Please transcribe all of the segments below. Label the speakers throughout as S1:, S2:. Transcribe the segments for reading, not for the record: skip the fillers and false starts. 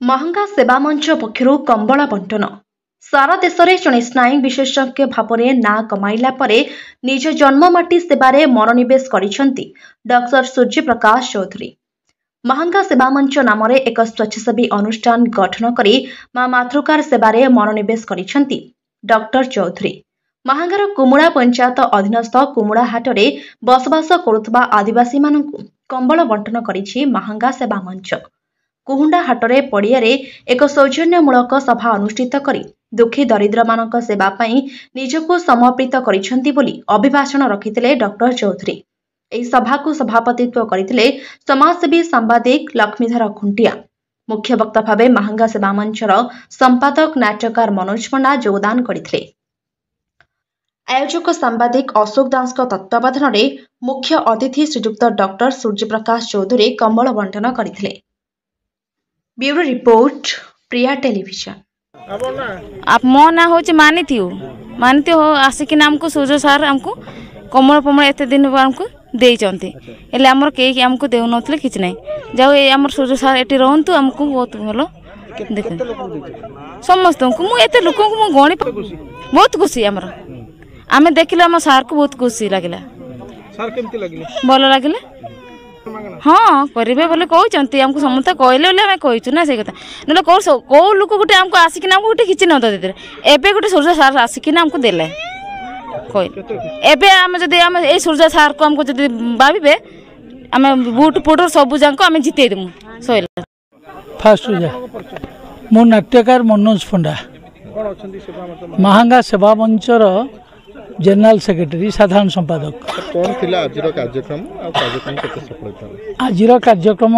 S1: महंगा सेवा मंच पक्षरु कंबल बंटन सारा देश में जड़े स्नायु विशेषज्ञ भाव में ना कमाइला परे निज जन्ममाटी सेवारे मनोनिवेश करिसेंती डॉक्टर सूर्य प्रकाश चौधरी। महंगा सेवा मंच नाम एक स्वच्छसेवी अनुष्ठान गठन करी मां मातृकार सेवारे मनोनिवेश करिसेंती डॉक्टर चौधरी। महांगार कुमुड़ा पंचायत अधीनस्थ कुमुड़ा हाटरे बसवास करुवा आदिवासी मानकु कंबल बंटन करिछि महांगा सेवा मंच। कुहुंडा हाटरे पड़ियारे एक सौजन्यमूलक सभा अनुष्ठित करी दुखी दरिद्र मानक सेवा पाई निजको समर्पित करिसेंती बोली अभिभाषण रखिथिले डॉक्टर चौधरी। एही सभा को सभापतित्व करथिले समाजसेवी सांबादिक लक्ष्मीधर खुंटिया। मुख्य वक्ता भावे महंगा सेवा मंचर संपादक नाट्यकार मनोज पंडा योगदान करथिले। आयोजक सांबादिक अशोक दास तत्वावधान में मुख्य अतिथि श्रीजुक्त डॉक्टर सूर्य प्रकाश चौधरी कंबल बंटन करथिले। ब्यूरो रिपोर्ट प्रिया टेलीविजन।
S2: आप मो ना हो मानी हो आसिक आमको सूर्य सार आमको कमल पमल एत दिन आमको देते आमर कई आमको दे नथिले कि जाओ आम सूर्य सार ये रुँ आमको बहुत भल देख समस्त मुझे लोक गणी बहुत खुशी आम देखिले आम सार को बहुत खुशी लगे भल लगे। हाँ करेंगे बोले कहते आमको समस्त कहले आम कहचु ना से कथा ना कौ लोक गोटे आमको आसिक गोटे किसी न दे एवं गोटे सूर्य सार आसिक आमको देले कह आम जब आम ये सूर्य सार को आमको जब भावे आम बुट पुट सब जाक आम जिते देमु सैला।
S3: फास्ट मो नाट्यकार मनोज पंडा महंगा सेवा मंचर जनरल सेक्रेटरी साधारण संपादक।
S4: कौन थिला आजिर कार्यक्रम केते सफल था?
S3: आजिर कार्यक्रम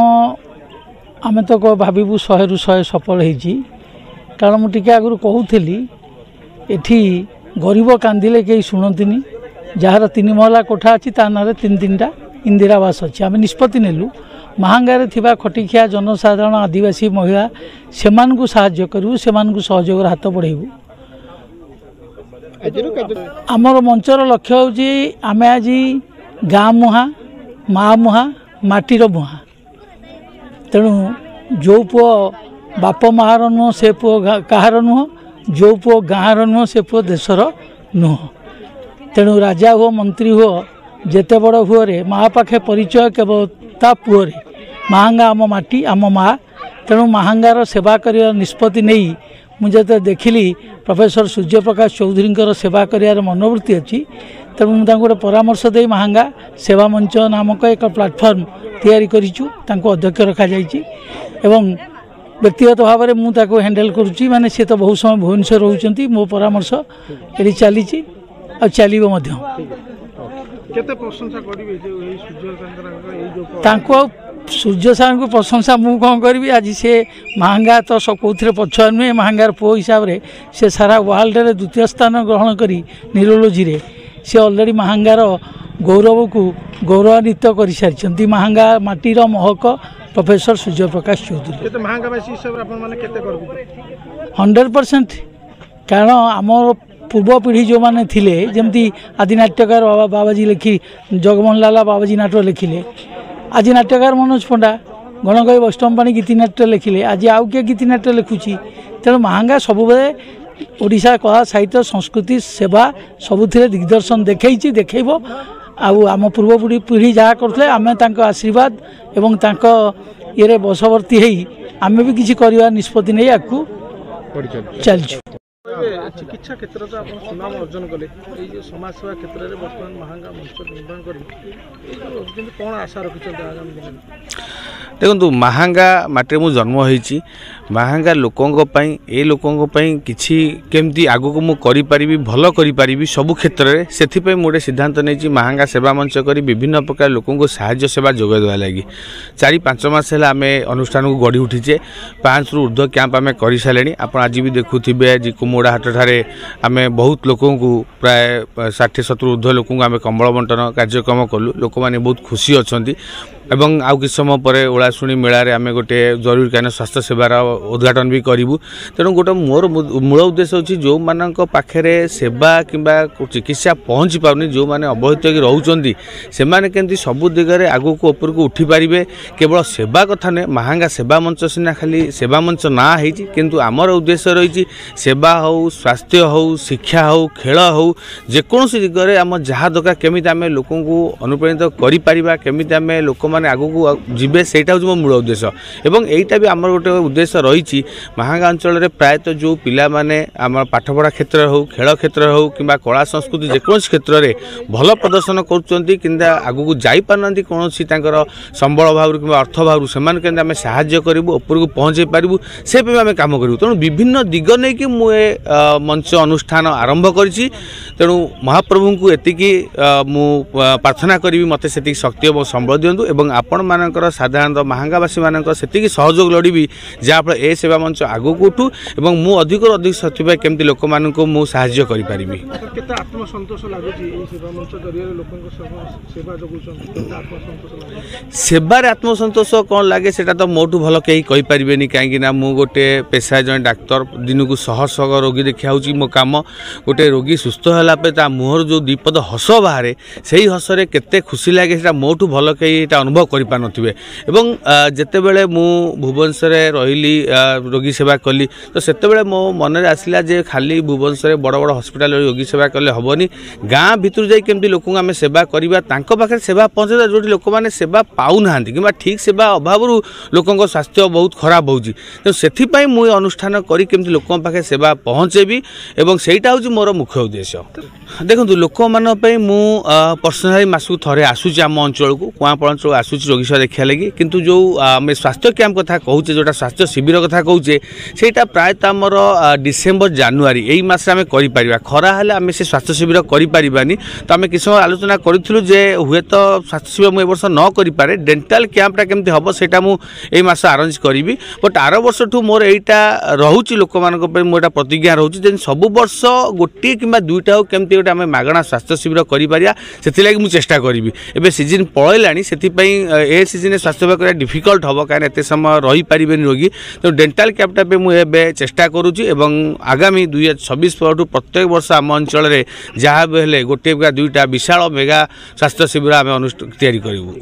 S3: आम तो भावु 100 रु 100 सफल होती कारण मुझे आगु कहूली एठी गरीब कांदिले कई शुणती जार 3 महला कोठा अच्छी ता ना 3-3टा इंदिरावास अच्छी आम निष्पत्ति नेलु महांगारे थिबा खटिखिया जनसाधारण आदिवासी महिला सेमानकु साहाय्य करू सेमानकु सहयोग हाथ बढ़ेबू। आमर मंचर लक्ष्य हूँ आम आज गाँ मुहा माँ मुहा माटीर मुहा तेणु जो पुओ बाप मार नुह से पुओ कहार नुह जो पुओ गाँव नुह से पुओ देशर नुह तेणु राजा हुओ मंत्री हुओ जेते बड़ हुओ रे माँ पाखे परिचय केवल ता पुओ रे महांगा आम माटी आम माँ तेणु महांगार सेवा कर निष्पत्ति नहीं मुझे देखिली प्रोफेसर सूर्य प्रकाश चौधरी सेवा कर मनोवृत्ति अच्छी तेणु मुझे गोटे परामर्श दे महंगा सेवा मंच नामक एक प्लाटफर्म तैयारी करिचु तांको अध्यक्ष रखा जाइछि एवं व्यक्तिगत भाव में मुझे हैंडल करुच्ची माने सी तो बहुत समय भुवनेश्वर रोचंती मो परामर्श ये चली चलो सूर्य सार को प्रशंसा मु कौन करी आज से महंगा तो कौन पछुआ नुहे महंगार पुओ हिसाब से से सारा वर्ल्ड रे द्वितीय स्थान ग्रहण करी न्यूरोलोजी रे से ऑलरेडी महंगार गौरव को गौरवान्वित कर सारी महंगा माटीर महक प्रोफेसर सूर्य प्रकाश चौधरी 100% कारण आमर पूर्व पीढ़ी जो मैंने थिले जमती आदि नाट्यकार बाबाजी लिखी जगमोहन लाला बाबाजी नाटक लिखिले आज नाट्यकार मनोज पंडा गणकवि वैष्णव पाणी गीति नाट्य लिखिले आज आउ किए गीति नाट्य लिखुची तेणु महंगा सबुबले ओडिशा कला साहित्य संस्कृति सेवा सबुथिरे दिग्दर्शन देखैछि देखैब आम पूर्व पीढ़ी जहाँ करते आम आशीर्वाद एवं ये बसवर्ती होई आम भी किसी करवा निष्पत्ति नहीं आकु चलछु।
S4: चिकित्सा क्षेत्र तो आप सुनाम अर्जन कले समाज सेवा क्षेत्र में बर्तमान महंगा मंच निर्माण कर कौन आशा रखिंट आगामी दिन?
S5: देखो महंगा माटे मु जन्म होईची महंगा लोकों ए लोकों किसी केमती आगु को मु करि परिबी भल करि परिबी सब क्षेत्र में से मुझे सिद्धांत नहीं महंगा सेवा मंच करी विभिन्न प्रकार लोकों को साहाय्य सेवा जोगाई देवा लगी 4-5 मास है आम अनुष्ठान को गढ़ी उठीचे 5 रु ऊर्ध्व कैंप आम कर सारे आप आज भी देखुवे आज कुमुड़ा हाट ठारे आम बहुत लोकों को प्राय 60-70 ऊर्ध्व लोकों आम कंबल बंटन कार्यक्रम कलु लोक मैंने बहुत खुशी अच्छा एवं आउ कि समय पर ओलाशुणी मेलार आम गोटे जरूरीकालीन स्वास्थ्य सेवार उद्घाटन भी करूँ। तेणु गोटे मोर मूल उद्देश्य होची जो मानक पाखे सेवा किंबा चिकित्सा पहुँची पारनी जो मैंने अवहित रोचंती से केमती सबु दिगरे आगू को ऊपर को उठी पारे। केवल सेवा कथा नहीं महांगा सेवा मंच सीना खाली सेवा मंच ना होती किंतु आमर उद्देश्य रही सेवा हो स्वास्थ्य हो शिक्षा हो खेल हो जेकोसी दिगरे आम जहाँ दरकार केमी आम लोक अनुप्राणित करें केमी आम लोक मैंने आगू को जीवे से मो मूल उद्देश्य। एवं यहीटा भी आमर गोटे उद्देश्य रही महांगा अंचल प्रायतः जो पिला माने आम पाठपढ़ा क्षेत्र हो खेल क्षेत्र हो कि कला संस्कृति जेकोसी क्षेत्र में भल प्रदर्शन कर आगू को जापार कौन संबल भाव कि अर्थ भाव से आम साहाय्य करूँ ऊपर को पहुँचे पारूँ से आम कम करूँ। तेणु विभिन्न दिग नहीं कि मुझे मंच अनुष्ठान आरंभ करी। तेणु महाप्रभु को एतिकी मु प्रार्थना करी मत से शक्ति और संबल दिंतु एवं आपण मानकर साधारणतः महांगावासी मानक से सहयोग लड़ी जहाँफल ए सेवा मंच आगू को उठू एवं मु अधिक अधिक सत्य केमती लोक मानक मु साहाय्य करि पारिबी।
S4: केते आत्मसंतोष लागुची ए सेवा मंच जरिए लोकन सेवा जगुछन केते आत्मसंतोष लागुची
S5: सेवार आत्मसंतोष कौन लगे सेटा तो मोटू भल कहीं कहि पारिबेनी कहीं मु गोटे पेशा जन डाक्तर दिन को शह शह रोगी देखा मो काम गोटे रोगी सुस्थ है मुहर जो दीपद हस बाहर से हसरे केते खुशी लगे से मोटू भल कहीं अनुभव कर पार नथिबे। एवं जेतेबेले मु भुवनेश्वर रही रोगी सेवा कली तो सेतेबेले मो मन में आसला जे खाली भुवनेश्वर बड़ बड़ हस्पिटाल रोगी सेवा कले हेनी गाँ भितर जाई केमती लोक आम सेवा करवा पाखे सेवा पहुँचे जो लोक मैंने सेवा पाऊना कि ठीक सेवा अभाव लोक स्वास्थ्य बहुत खराब हो से मुझे अनुष्ठान करी केमती लोक पाखे सेवा पहुँचेबी एवं सेटा हूँ मोर मुख्य उद्देश्य। देखो लोक मान पर्सनाली मासक थे आसूँ आम अंचल को कुआपड़ अंचल आसूँ रोगी सेवा देखा लगी किंतु जो आम स्वास्थ्य कैंप कथा कहूचे जोटा स्वास्थ्य शिविर कथा कहूचे सेटा प्रायतः आमर डिसेम्बर जानुआरी यही मास आम कर खरा हेल्ले आम से स्वास्थ्य शिविर करें तो आम किस समय आलोचना करूँ जे हुए तो स्वास्थ्य शिविर मुझे वर्ष न करें डेंटाल कैंपटा केमती हम सेटा मुझे मास आरेंज करी बट आर वर्ष ठू मोर यहाँ रोचे लोक मोटा प्रतिज्ञा रोचे सब वर्ष गोटे कि दुईटा हो केमती गोटे आम मागणा स्वास्थ्य शिविर कर मुझे चेष्टा करी। एवं सीजन पलैला से सीजन स्वास्थ्य सेवा करा डिफिकल्ट हम कहीं एत समय रही पारे रोगी तो डेंटाल कैंपटा मुझे चेष्टा करुँची आगामी 2026 पर प्रत्येक वर्ष आम अंचल जहाँ भी गोटे दुईटा विशाल मेगा स्वास्थ्य शिविर आम अनुष्ठान तैयारी करूँ।